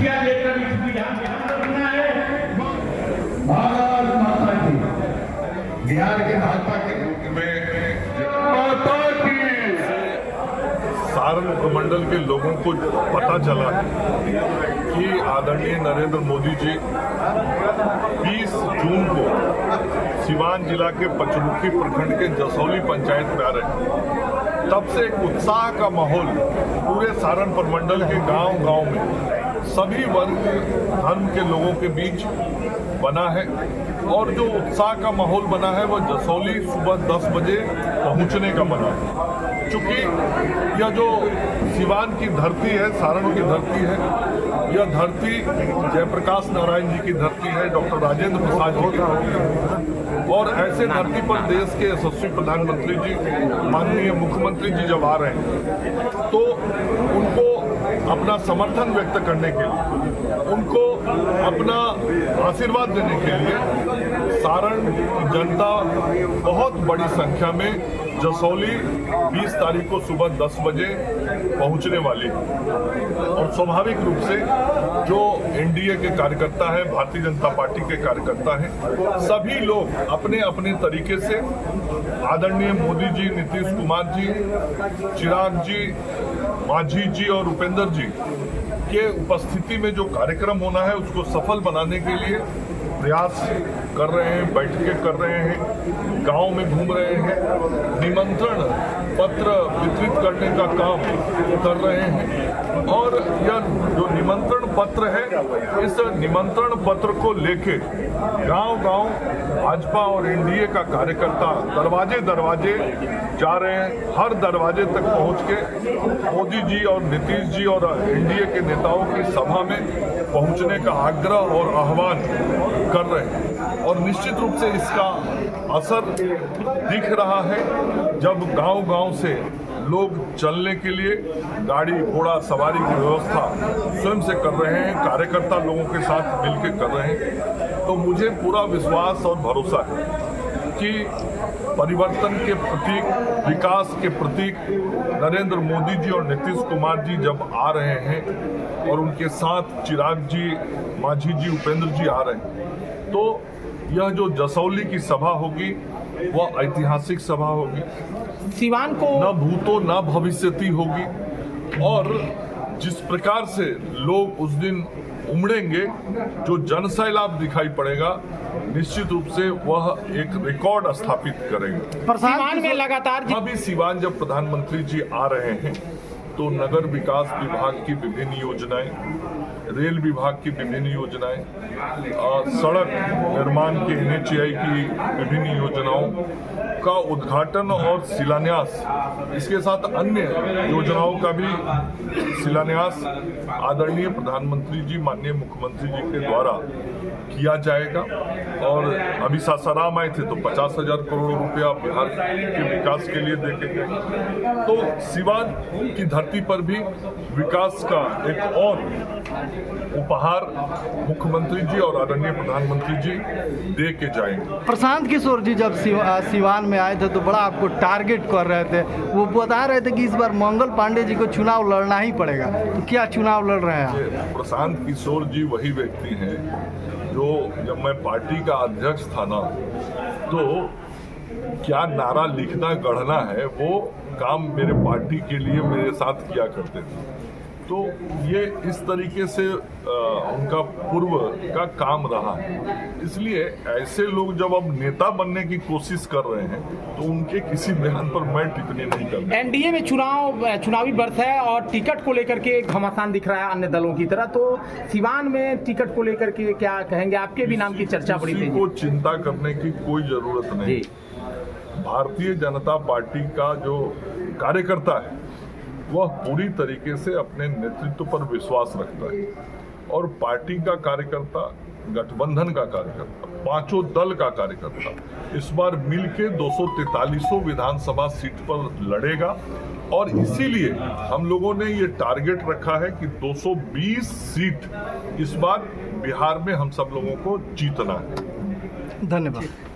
मुखिया लेकर इस विधान रखना है। भारत माता की, बिहार के भाजपा के माता की। सारण उपमंडल के लोगों को पता चला कि आदरणीय नरेंद्र मोदी जी 20 जून को सिवान जिला के पचरुखी प्रखंड के जसौली पंचायत में आ रहे हैं। तब से एक उत्साह का माहौल पूरे सारण प्रमंडल के गांव-गांव में सभी वर्ग धर्म के लोगों के बीच बना है और जो उत्साह का माहौल बना है वह जसौली सुबह 10 बजे पहुंचने का बना है। चूंकि यह जो सिवान की धरती है, सारण की धरती है, यह धरती जयप्रकाश नारायण जी की धरती है, डॉक्टर राजेंद्र प्रसाद जी की धरती है। और ऐसे धरती पर देश के यशस्वी प्रधानमंत्री जी, माननीय मुख्यमंत्री जी जब आ रहे हैं तो उनको अपना समर्थन व्यक्त करने के लिए, उनको अपना आशीर्वाद देने के लिए सारण की जनता बहुत बड़ी संख्या में जसौली 20 तारीख को सुबह 10 बजे पहुंचने वाली है। और स्वाभाविक रूप से जो एनडीए के कार्यकर्ता है, भारतीय जनता पार्टी के कार्यकर्ता हैं, सभी लोग अपने अपने तरीके से आदरणीय मोदी जी, नीतीश कुमार जी, चिराग जी, मांझी जी और उपेंद्र जी के उपस्थिति में जो कार्यक्रम होना है उसको सफल बनाने के लिए प्रयास कर रहे हैं, बैठकें कर रहे हैं, गांव में घूम रहे हैं, निमंत्रण पत्र वितरित करने का काम कर रहे हैं। और यह जो निमंत्रण पत्र है, इस निमंत्रण पत्र को लेके गांव-गांव भाजपा और एनडीए का कार्यकर्ता दरवाजे दरवाजे जा रहे हैं। हर दरवाजे तक पहुंच के मोदी जी और नीतीश जी और एनडीए के नेताओं की सभा में पहुंचने का आग्रह और आह्वान कर रहे हैं। और निश्चित रूप से इसका असर दिख रहा है जब गांव-गांव से लोग चलने के लिए गाड़ी घोड़ा सवारी की व्यवस्था स्वयं से कर रहे हैं, कार्यकर्ता लोगों के साथ मिलकर कर रहे हैं। तो मुझे पूरा विश्वास और भरोसा है कि परिवर्तन के प्रतीक, विकास के प्रतीक नरेंद्र मोदी जी और नीतीश कुमार जी जब आ रहे हैं और उनके साथ चिराग जी, मांझी जी, उपेंद्र जी आ रहे हैं, तो यह जो जसौली की सभा होगी वह ऐतिहासिक सभा होगी। सिवान को न भूतो न भविष्यति होगी। और जिस प्रकार से लोग उस दिन उमड़ेंगे, जो जनसैलाब दिखाई पड़ेगा, निश्चित रूप से वह एक रिकॉर्ड स्थापित करेगा। सिवान में लगातार अभी सिवान जब प्रधानमंत्री जी आ रहे हैं तो नगर विकास विभाग की विभिन्न योजनाएं, रेल विभाग की विभिन्न योजनाएं, सड़क निर्माण के NHAI की विभिन्न योजनाओं का उद्घाटन और शिलान्यास, इसके साथ अन्य योजनाओं का भी शिलान्यास आदरणीय प्रधानमंत्री जी, माननीय मुख्यमंत्री जी के द्वारा किया जाएगा। और अभी सासाराम आए थे तो 50,000 करोड़ रुपया बिहार के विकास के लिए देके गए। तो सिवान की धरती पर भी विकास का एक और उपहार मुख्यमंत्री जी और आदरणीय प्रधानमंत्री जी दे के जाएंगे। प्रशांत किशोर जी जब सिवान में आए थे तो बड़ा आपको टारगेट कर रहे थे, वो बता रहे थे कि इस बार मंगल पांडे जी को चुनाव लड़ना ही पड़ेगा, तो क्या चुनाव लड़ रहे हैं? प्रशांत किशोर जी वही व्यक्ति हैं जो जब मैं पार्टी का अध्यक्ष था ना, तो क्या नारा लिखना गढ़ना है वो काम मेरे पार्टी के लिए मेरे साथ किया करते थे। तो ये इस तरीके से उनका पूर्व का काम रहा है। इसलिए ऐसे लोग जब अब नेता बनने की कोशिश कर रहे हैं तो उनके किसी बयान पर मैं टिप्पणी नहीं करूंगा। एनडीए में चुनावी वर्ष है और टिकट को लेकर के घमासान दिख रहा है अन्य दलों की तरह, तो सिवान में टिकट को लेकर के क्या कहेंगे? आपके भी नाम की चर्चा बड़ी थी। को चिंता करने की कोई जरूरत नहीं। भारतीय जनता पार्टी का जो कार्यकर्ता है वह पूरी तरीके से अपने नेतृत्व पर विश्वास रखता है और पार्टी का कार्यकर्ता, गठबंधन का कार्यकर्ता, पांचों दल का कार्यकर्ता इस बार मिलके 243 विधानसभा सीट पर लड़ेगा। और इसीलिए हम लोगों ने ये टारगेट रखा है कि 220 सीट इस बार बिहार में हम सब लोगों को जीतना है। धन्यवाद।